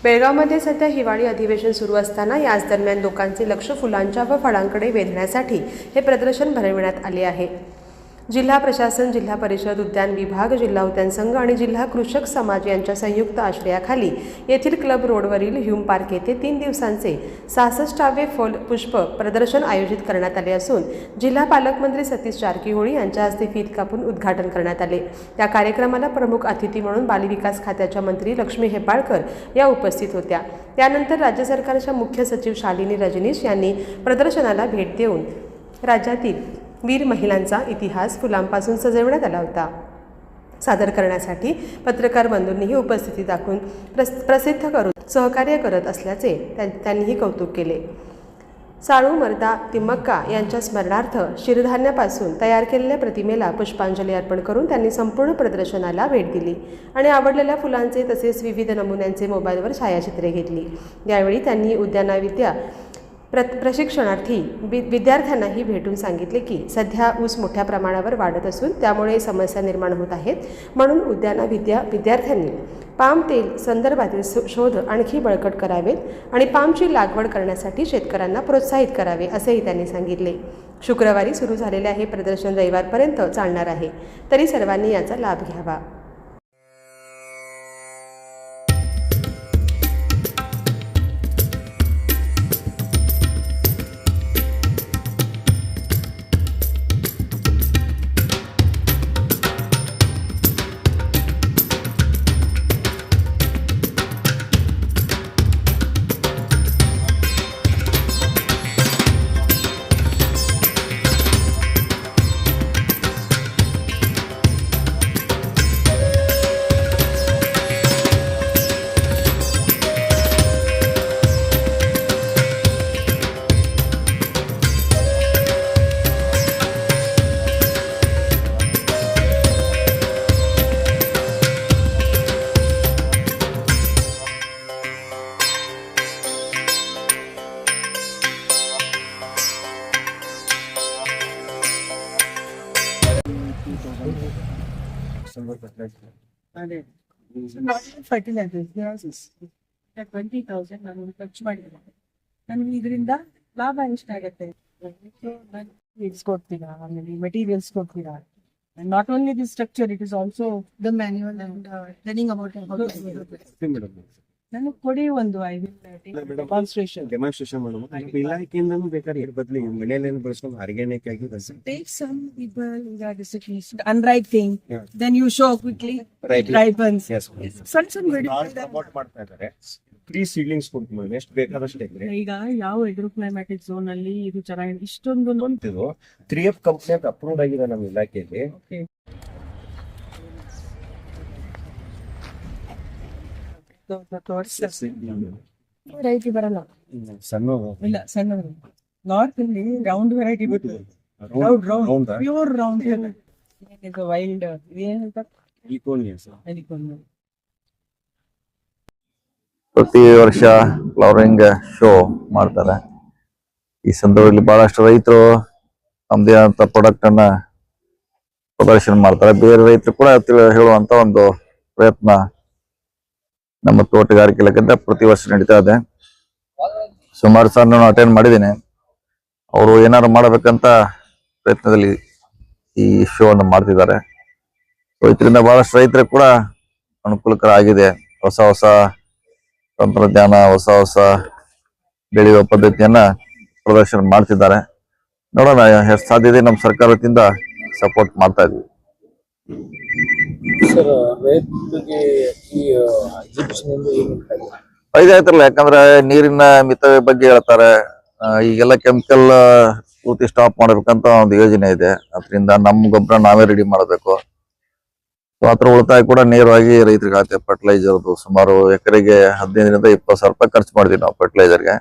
बेळगावमध्ये सध्या हिवाळी अधिवेशन सुरू असताना याच दरम्यान लोकांचे लक्ष फुलांच्या व फळांकडे वेधण्यासाठी हे प्रदर्शन भरविण्यात आले आहे। जिल्हा प्रशासन, जिल्हा परिषद, उद्यान विभाग, जिल्हा उद्यान संघ आणि जिल्हा कृषक समाज यांच्या संयुक्त आश्रयाखाली येथील क्लब रोडवरील ह्यूम पार्क येथे 3 दिवसांचे 66वे फल पुष्प प्रदर्शन आयोजित करण्यात आले असून जिल्हा पालकमंत्री सतीश जारकीहोळी यांच्या हस्ते फीत कापून उद्घाटन करण्यात आले। या कार्यक्रमाला प्रमुख अतिथी म्हणून बालविकास खात्याच्या मंत्री लक्ष्मी हेब्बाळकर या उपस्थित होत्या। त्यानंतर राज्य सरकारच्या मुख्य सचिव शालिनी रजनीश यांनी प्रदर्शनाला भेट देऊन राज्यातील वीर महिलांचा इतिहास फुलांपासून सजवण्यात आला होता सादर करण्यासाठी बंधूंनीही उपस्थिती दाखवून प्रसिद्ध करून सहकार्य करत असल्याचे त्यांनीही कौतुक केले। साळू मर्दा तिम्मक्का यांच्या स्मरणार्थ शिरधान्यापासून तयार केलेल्या प्रतिमेला पुष्पांजली अर्पण करून त्यांनी संपूर्ण प्रदर्शनाला भेट दिली आणि आवडलेल्या फुलांचे तसेच विविध नमुन्यांचे मोबाईलवर छायाचित्रे घेतली। यावेळी त्यांनी उद्यानविद्या प्रशिक्षणार्थी विद्यार्थ्यांनाही भेटून सांगितले की सध्या ऊस मोठ्या प्रमाणावर वाढत असून त्यामुळे समस्या निर्माण होत आहेत, म्हणून उद्यानविद्या विद्यार्थ्यांनी पाम तेल संदर्भातील शोध आणखी बळकट करावेत आणि पामची लागवड करण्यासाठी शेतकऱ्यांना प्रोत्साहित करावे असेही त्यांनी सांगितले। शुक्रवारी सुरू झालेले हे प्रदर्शन रविवारपर्यंत चालणार आहे, तरी सर्वांनी याचा लाभ घ्यावा। fertilizers 20,000 ನಾನು ಖರ್ಚು ಮಾಡಿದ್ದೀನಿ। ನನಗೆ ಇದರಿಂದ ಲಾಭ ಎಷ್ಟಾಗುತ್ತೆ? ಸೀಡ್ಸ್ ಕೊಡ್ತೀರಾ, ಆಮೇಲೆ ಮೆಟೀರಿಯಲ್ಸ್ ಕೊಡ್ತೀರಾ? And not only the structure, it is also the manual and training about how to do it. ನಾನು ಕೊಡಿ ಒಂದು ಡೆಮಾನ್ಸ್ಟ್ರೇಷನ್ ಮಾಡೋಣ ಇಲಾಖೆಯಿಂದನೂ ಬೇಕಾದ್ರೆ ಇದ್ರ ಬದಲು ಮನೆಯಲ್ಲಿ ಬಳಸ್ಕೊಂಡು ಆರ್ಗ್ಯಾನಿಕ್ ಆಗಿ take some people who are districted unripe thing, then you show quickly ripens. ಸಣ್ಣ ಪ್ರಮೋಟ್ ಮಾಡ್ತಾ ಇದ್ದಾರೆ। 3 ಸೀಡ್ಲಿಂಗ್ಸ್ ಕೊಡ್ತೀವಿ, ಎಷ್ಟು ಬೇಕಾದಷ್ಟು ಎಕರೆ। ಈಗ ಯಾವ ಹೈಡ್ರೋಕ್ಲೈಮ್ಯಾಟಿಕ್ ಝೋನ್ ಅಲ್ಲಿ ಇದು ಚೆನ್ನಾಗಿ ಇಷ್ಟೊಂದು 3F ಕಂಪನಿ ಅಪ್ರೂವ್ಡ್ ಆಗಿದೆ ನಮ್ಮ ಇಲಾಖೆಯಲ್ಲಿ। ವೆರೈಟಿ ಬರಲ್ಲ, ಸಣ್ಣ ಇಲ್ಲ ಸಣ್ಣ ನಾರ್ತ್ ಅಲ್ಲಿ ರೌಂಡ್ ವೆರೈಟಿ ಬರ್ತದೆ, ರೌಂಡ್ ಪ್ಯೂರ್ ರೌಂಡ್ ಇದು ವೈಲ್ಡ್ ಏನಂತ ಪ್ರತಿ ವರ್ಷ ಫ್ಲವರಿಂಗ್ ಶೋ ಮಾಡ್ತಾರೆ। ಈ ಸಂದರ್ಭದಲ್ಲಿ ಬಹಳಷ್ಟು ರೈತರು ತಮ್ಮದೇ ಆದಂತ ಪ್ರಾಡಕ್ಟ್ ಅನ್ನ ಪ್ರದರ್ಶನ ಮಾಡ್ತಾರೆ। ಬೇರೆ ರೈತರು ಕೂಡ ಹೇಳುವಂತ ಒಂದು ಪ್ರಯತ್ನ ನಮ್ಮ ತೋಟಗಾರಿಕೆ ಇಲಾಖೆಯಿಂದ ಪ್ರತಿ ವರ್ಷ ನಡೀತಾ ಇದೆ। ಸುಮಾರು ಸರ್ ನಾನು ಅಟೆಂಡ್ ಮಾಡಿದ್ದೀನಿ। ಅವರು ಏನಾದ್ರು ಮಾಡಬೇಕಂತ ಪ್ರಯತ್ನದಲ್ಲಿ ಈ ಶೋ ಅನ್ನು ಮಾಡ್ತಿದ್ದಾರೆ। ಇದರಿಂದ ಬಹಳಷ್ಟು ರೈತರಿಗೆ ಕೂಡ ಅನುಕೂಲಕರ ಆಗಿದೆ। ಹೊಸ ಹೊಸ ತಂತ್ರಜ್ಞಾನ, ಹೊಸ ಬೆಳೆಯುವ ಪದ್ಧತಿಯನ್ನ ಪ್ರದರ್ಶನ ಮಾಡ್ತಿದ್ದಾರೆ। ನೋಡೋಣ ಎಷ್ಟು ಸಾಧ್ಯತೆ ನಮ್ಮ ಸರ್ಕಾರದಿಂದ ಸಪೋರ್ಟ್ ಮಾಡ್ತಾ ಇದ್ವಿ। ಫೈದೆ ಆಯ್ತಲ್ಲ, ಯಾಕಂದ್ರೆ ನೀರಿನ ಮಿತವ್ಯಯ ಬಗ್ಗೆ ಹೇಳ್ತಾರೆ। ಈಗೆಲ್ಲ ಕೆಮಿಕಲ್ ಪೂರ್ತಿ ಸ್ಟಾಪ್ ಮಾಡ್ಬೇಕಂತ ಒಂದು ಯೋಜನೆ ಇದೆ। ಅದರಿಂದ ನಮ್ಮ ಗೊಬ್ಬರ ನಾವೇ ರೆಡಿ ಮಾಡಬೇಕು। ಅದ್ರ ಉಳಿತಾಯ ಕೂಡ ನೇರವಾಗಿ ರೈತರಿಗೆ ಆಗುತ್ತೆ। ಫರ್ಟಿಲೈಸರ್ದು ಸುಮಾರು ಎಕರೆಗೆ 15ರಿಂದ 20 ಸಾವಿರ ರೂಪಾಯಿ ಖರ್ಚು ಮಾಡಿದ್ವಿ ನಾವು ಫರ್ಟಿಲೈಸರ್ಗೆ।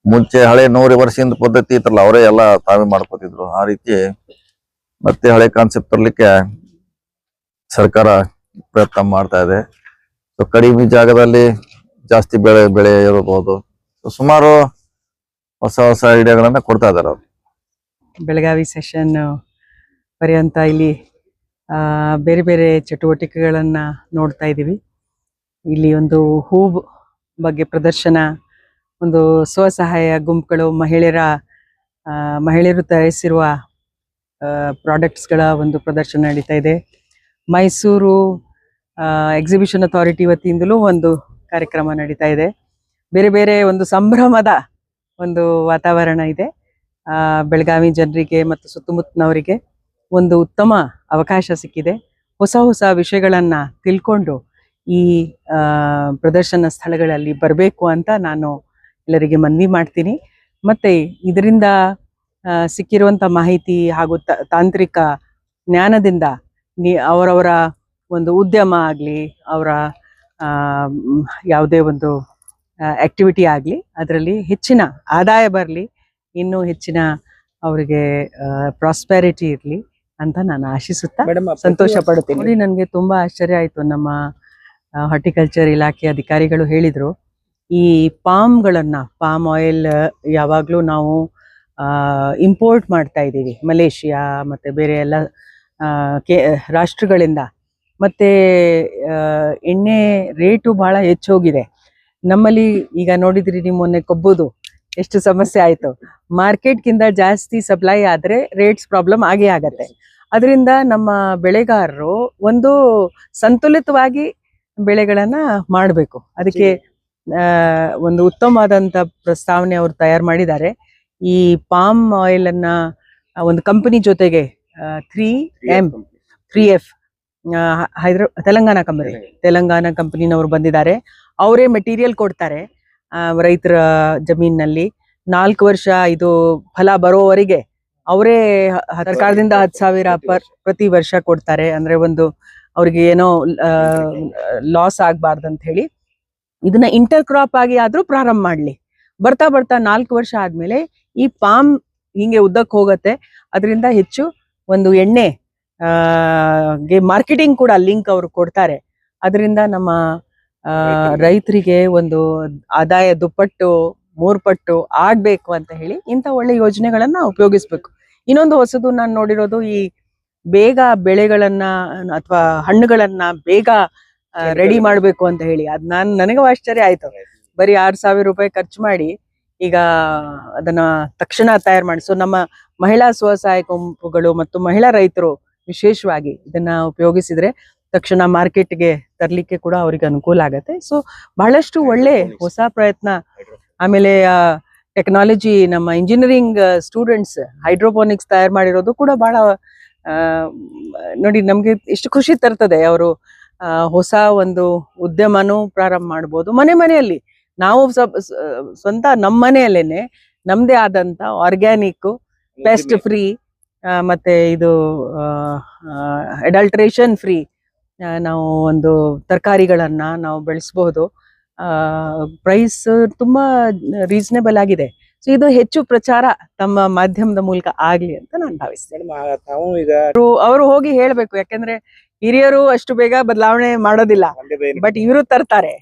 ಮುಂಚೆ ಹಳೆ 100 ವರ್ಷದಿಂದ ಪದ್ಧತಿ ಇತ್ತಲ್ಲ, ಅವರೇ ಎಲ್ಲ ತಾವೇ ಮಾಡ್ಕೋತಿದ್ರು। ಆ ರೀತಿ ಮತ್ತೆ ಹಳೆ ಕಾನ್ಸೆಪ್ಟ್ ತರಲಿಕ್ಕೆ ಸರ್ಕಾರ ಪ್ರಯತ್ನ ಮಾಡ್ತಾ ಇದೆ। ಕಡಿಮೆ ಜಾಗದಲ್ಲಿ ಜಾಸ್ತಿ ಬೆಳೆ ಇರಬಹುದು। ಸುಮಾರು ಹೊಸ ಐಡಿಯಾಗಳನ್ನ ಕೊಡ್ತಾ ಇದ್ದಾರೆ ಅವರು। ಬೆಳಗಾವಿ ಸೆಷನ್ ಪರ್ಯಂತ ಇಲ್ಲಿ ಬೇರೆ ಬೇರೆ ಚಟುವಟಿಕೆಗಳನ್ನ ನೋಡ್ತಾ ಇದ್ದೀವಿ। ಇಲ್ಲಿ ಒಂದು ಬಗ್ಗೆ ಪ್ರದರ್ಶನ, ಒಂದು ಸ್ವಸಹಾಯ ಗುಂಪುಗಳು, ಮಹಿಳೆಯರು ತಯಾರಿಸಿರುವ ಪ್ರಾಡಕ್ಟ್ಸ್ಗಳ ಒಂದು ಪ್ರದರ್ಶನ ನಡೀತಾ ಇದೆ. ಮೈಸೂರು ಎಕ್ಸಿಬಿಷನ್ ಅಥಾರಿಟಿ ವತಿಯಿಂದಲೂ ಒಂದು ಕಾರ್ಯಕ್ರಮ ನಡೀತಾ ಇದೆ. ಬೇರೆ ಬೇರೆ ಒಂದು ಸಂಭ್ರಮದ ಒಂದು ವಾತಾವರಣ ಇದೆ. ಬೆಳಗಾವಿ ಜನರಿಗೆ ಮತ್ತು ಸುತ್ತಮುತ್ತಲಿನವರಿಗೆ ಒಂದು ಉತ್ತಮ ಅವಕಾಶ ಸಿಕ್ಕಿದೆ. ಹೊಸ ಹೊಸ ವಿಷಯಗಳನ್ನು ತಿಳ್ಕೊಂಡು ಈ ಪ್ರದರ್ಶನ ಸ್ಥಳಗಳಲ್ಲಿ ಬರಬೇಕು ಅಂತ ನಾನು ಎಲ್ಲರಿಗೆ ಮನವಿ ಮಾಡ್ತೀನಿ. ಮತ್ತು ಇದರಿಂದ ಸಿಕ್ಕಿರುವಂಥ ಮಾಹಿತಿ ಹಾಗೂ ತಾಂತ್ರಿಕ ಜ್ಞಾನದಿಂದ ಅವರವರ ಒಂದು ಉದ್ಯಮ ಆಗಲಿ, ಅವರ ಯಾವುದೇ ಒಂದು ಆಕ್ಟಿವಿಟಿ ಆಗಲಿ, ಅದರಲ್ಲಿ ಹೆಚ್ಚಿನ ಆದಾಯ ಬರಲಿ, ಇನ್ನೂ ಹೆಚ್ಚಿನ ಅವರಿಗೆ ಪ್ರಾಸ್ಪೆರಿಟಿ ಇರಲಿ ಅಂತ ನಾನು ಆಶಿಸುತ್ತಾ ಸಂತೋಷ ಪಡುತ್ತೇನೆ. ನೋಡಿ, ನನಗೆ ತುಂಬಾ ಆಶ್ಚರ್ಯ ಆಯಿತು. ನಮ್ಮ ಹಾರ್ಟಿಕಲ್ಚರ್ ಇಲಾಖೆ ಅಧಿಕಾರಿಗಳು ಹೇಳಿದರು, ಈ ಪಾಮ್ ಆಯಿಲ್ ಯಾವಾಗಲೂ ನಾವು ಇಂಪೋರ್ಟ್ ಮಾಡ್ತಾ ಇದ್ದೀವಿ ಮಲೇಷಿಯಾ ಮತ್ತು ಬೇರೆ ಎಲ್ಲ ರಾಷ್ಟ್ರಗಳಿಂದ. ಮತ್ತು ಎಣ್ಣೆ ರೇಟು ಭಾಳ ಹೆಚ್ಚೋಗಿದೆ ನಮ್ಮಲ್ಲಿ. ಈಗ ನೋಡಿದ್ರಿ ನೀವು ಮೊನ್ನೆ ಕೊಬ್ಬುದು ಎಷ್ಟು ಸಮಸ್ಯೆ ಆಯಿತು. ಮಾರ್ಕೆಟ್ಗಿಂತ ಜಾಸ್ತಿ ಸಪ್ಲೈ ಆದರೆ ರೇಟ್ಸ್ ಪ್ರಾಬ್ಲಮ್ ಆಗೇ ಆಗತ್ತೆ. ಅದರಿಂದ ನಮ್ಮ ಬೆಳೆಗಾರರು ಒಂದು ಸಂತುಲಿತವಾಗಿ ಬೆಳೆಗಳನ್ನು ಮಾಡಬೇಕು. ಅದಕ್ಕೆ ಒಂದು ಉತ್ತಮವಾದಂಥ ಪ್ರಸ್ತಾವನೆ ಅವರು ತಯಾರು ಮಾಡಿದ್ದಾರೆ. ಈ ಪಾಮ್ ಆಯಿಲನ್ನು ಒಂದು ಕಂಪನಿ ಜೊತೆಗೆ 3F ತೆಲಂಗಾಣ ಕಂಪನಿನವರು ಬಂದಿದ್ದಾರೆ. ಅವರೇ ಮೆಟೀರಿಯಲ್ ಕೊಡ್ತಾರೆ ರೈತರ ಜಮೀನಿನಲ್ಲಿ. 4 ವರ್ಷ ಇದು ಫಲ ಬರೋವರೆಗೆ ಅವರೇ ಸರ್ಕಾರದಿಂದ 10,000 ಪ್ರತಿ ವರ್ಷ ಕೊಡ್ತಾರೆ. ಅಂದ್ರೆ ಒಂದು ಅವ್ರಿಗೆ ಏನೋ ಲಾಸ್ ಆಗ್ಬಾರ್ದಂತ ಹೇಳಿ ಇದನ್ನ ಇಂಟರ್ ಕ್ರಾಪ್ ಆಗಿ ಆದ್ರೂ ಪ್ರಾರಂಭ ಮಾಡ್ಲಿ. ಬರ್ತಾ ಬರ್ತಾ 4 ವರ್ಷ ಆದ್ಮೇಲೆ ಈ ಪಾಮ್ ಹಿಂಗೆ ಉದ್ದಕ್ಕೆ ಹೋಗತ್ತೆ. ಅದರಿಂದ ಹೆಚ್ಚು ಒಂದು ಎಣ್ಣೆ ಗೆ ಮಾರ್ಕೆಟಿಂಗ್ ಕೂಡ ಲಿಂಕ್ ಅವರು ಕೊಡ್ತಾರೆ. ಅದರಿಂದ ನಮ್ಮ ರೈತರಿಗೆ ಒಂದು ಆದಾಯ 2 ಪಟ್ಟು 3 ಪಟ್ಟು ಆಗ್ಬೇಕು ಅಂತ ಹೇಳಿ ಇಂಥ ಒಳ್ಳೆ ಯೋಜನೆಗಳನ್ನ ಉಪಯೋಗಿಸ್ಬೇಕು. ಇನ್ನೊಂದು ಹೊಸದು ನಾನು ನೋಡಿರೋದು, ಈ ಬೇಗ ಬೆಳೆಗಳನ್ನ ಅಥವಾ ಹಣ್ಣುಗಳನ್ನ ಬೇಗ ರೆಡಿ ಮಾಡ್ಬೇಕು ಅಂತ ಹೇಳಿ. ಅದ್ ನನಗೂ ಆಶ್ಚರ್ಯ ಆಯ್ತು. ಬರೀ 6,000 ರೂಪಾಯಿ ಖರ್ಚು ಮಾಡಿ ಈಗ ಅದನ್ನ ತಕ್ಷಣ ತಯಾರು ಮಾಡಿ. ಸೊ ನಮ್ಮ ಮಹಿಳಾ ಸ್ವಸಹಾಯ ಗುಂಪುಗಳು ಮತ್ತು ಮಹಿಳಾ ರೈತರು ವಿಶೇಷವಾಗಿ ಇದನ್ನ ಉಪಯೋಗಿಸಿದ್ರೆ ತಕ್ಷಣ ಮಾರ್ಕೆಟ್ಗೆ ತರ್ಲಿಕ್ಕೆ ಕೂಡ ಅವ್ರಿಗೆ ಅನುಕೂಲ ಆಗತ್ತೆ. ಸೊ ಬಹಳಷ್ಟು ಒಳ್ಳೆ ಹೊಸ ಪ್ರಯತ್ನ. ಆಮೇಲೆ ಟೆಕ್ನಾಲಜಿ, ನಮ್ಮ ಇಂಜಿನಿಯರಿಂಗ್ ಸ್ಟೂಡೆಂಟ್ಸ್ ಹೈಡ್ರೋಪೋನಿಕ್ಸ್ ತಯಾರು ಮಾಡಿರೋದು ಕೂಡ ಬಹಳ ನೋಡಿ ನಮ್ಗೆ ಎಷ್ಟು ಖುಷಿ ತರ್ತದೆ. ಅವರು ಹೊಸ ಒಂದು ಉದ್ಯಮನೂ ಪ್ರಾರಂಭ ಮಾಡ್ಬೋದು. ಮನೆಯಲ್ಲಿ ನಾವು ಸ್ವಂತ ನಮ್ಮ ಮನೆಯಲ್ಲೇನೆ ನಮ್ದೇ ಆದಂತ ಆರ್ಗ್ಯಾನಿಕ್, ಪೆಸ್ಟ್ ಫ್ರೀ ಮತ್ತೆ ಇದು ಅಡಲ್ಟ್ರೇಷನ್ ಫ್ರೀ ನಾವು ಒಂದು ತರಕಾರಿಗಳನ್ನ ನಾವು ಬೆಳೆಸಬಹುದು. ಪ್ರೈಸ್ ತುಂಬಾ ರೀಸನೇಬಲ್ ಆಗಿದೆ. ಸೊ ಇದು ಹೆಚ್ಚು ಪ್ರಚಾರ ತಮ್ಮ ಮಾಧ್ಯಮದ ಮೂಲಕ ಆಗ್ಲಿ ಅಂತ ನಾನು ಭಾವಿಸ್ತೇನೆ. ಅವರು ಹೋಗಿ ಹೇಳ್ಬೇಕು, ಯಾಕಂದ್ರೆ ಹಿರಿಯರು ಅಷ್ಟು ಬೇಗ ಬದಲಾವಣೆ ಮಾಡೋದಿಲ್ಲ, ಬಟ್ ಇವರು ತರ್ತಾರೆ.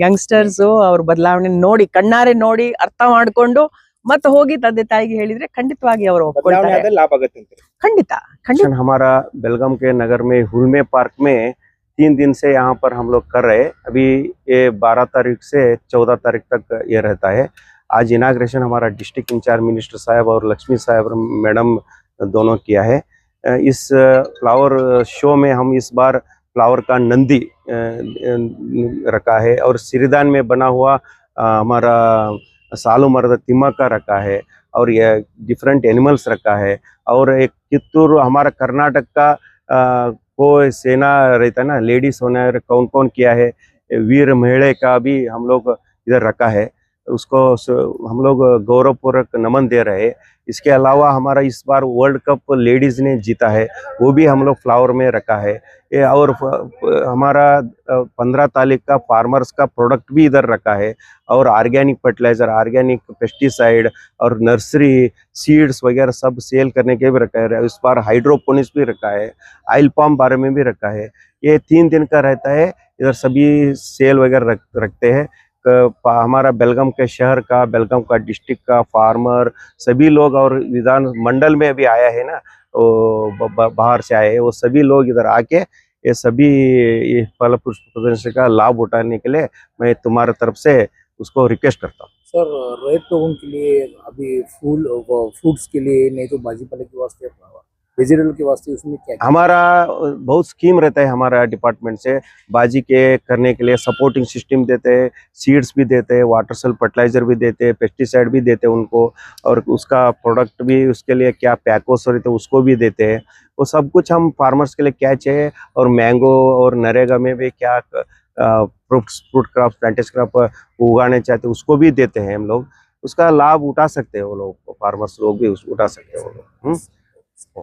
ಯಂಗ್ಸ್ಟರ್ಸ್ ಅವ್ರ ಬದಲಾವಣೆ ನೋಡಿ, ಕಣ್ಣಾರೆ ನೋಡಿ ಅರ್ಥ ಮಾಡ್ಕೊಂಡು ಮತ್ತೆ ಹೋಗಿ ತಂದೆ ತಾಯಿಗೆ ಹೇಳಿದ್ರೆ ಖಂಡಿತವಾಗಿ ಅವರು ಒಪ್ಕೊಳ್ತಾರೆ. ಖಂಡಿತ ಖಂಡಿತ. हमारा बेलगाम के नगर में हुलमे पार्क में 3 दिन से यहाँ पर हम लोग कर रहे हैं. अभी ये 12 तारीख से 14 तारीख तक ये रहता है. आज इनाग्रेशन हमारा डिस्ट्रिक्ट इंचार्ज मिनिस्टर साहब और लक्ष्मी साहब मैडम दोनों किया है. इस फ्लावर शो में हम इस बार फ्लावर का नंदी रखा है और सिरिदान में बना हुआ हमारा सालू मर्द तिमका रखा है और ये डिफरेंट एनिमल्स रखा है. और एक कित्तूर हमारा कर्नाटक का को सेना रहता है ना, लेडीज होना कौन कौन किया है, वीर महिला का भी हम लोग इधर रखा है. उसको हम लोग गौरवपूर्वक नमन दे रहे हैं. इसके अलावा हमारा इस बार वर्ल्ड कप लेडीज ने जीता है, वो भी हम लोग फ्लावर में रखा है. ये और हमारा 15 तारीख का फार्मर्स का प्रोडक्ट भी इधर रखा है. और ऑर्गेनिक फर्टिलाइजर, ऑर्गेनिक पेस्टिसाइड और नर्सरी सीड्स वगैरह सब सेल करने के भी रखा है. इस बार हाइड्रोपोनिक्स भी रखा है, ऑयल पाम बारे में भी रखा है. ये 3 दिन का रहता है. इधर सभी सेल वगैरह रखते हैं. हमारा बेलगाम के शहर का, बेलगाम का डिस्ट्रिक्ट का फार्मर सभी लोग और विधान मंडल में भी आया है ना, वो बाहर से आए हैं, वो सभी लोग इधर आके ये सभी ये फल पुष्प प्रदर्शनी का लाभ उठाने के लिए मैं तुम्हारे तरफ से उसको रिक्वेस्ट करता हूँ। सर रैत लोगों के लिए अभी फ्रूट्स के लिए नहीं तो भाजीपाले के वास्ते वेजिटेबल के वास्ते उसमें क्या हमारा बहुत स्कीम रहता है हमारा डिपार्टमेंट से बाजी के करने के लिए सपोर्टिंग सिस्टम देते हैं, सीड्स भी देते हैं, वाटर सेल फर्टिलाइजर भी देते हैं, पेस्टिसाइड भी देते हैं उनको, और उसका प्रोडक्ट भी उसके लिए क्या पैकोस रहते हैं उसको भी देते हैं। वो सब कुछ हम फार्मर्स के लिए क्या चाहिए, और मैंगो और नरेगा में भी क्या फ्रूट क्रॉप प्लांटेशन क्रॉप उगाने चाहते हैं उसको भी देते हैं हम लोग। उसका लाभ उठा सकते हैं वो लोग, फार्मर्स लोग भी उठा सकते हैं वो लोग।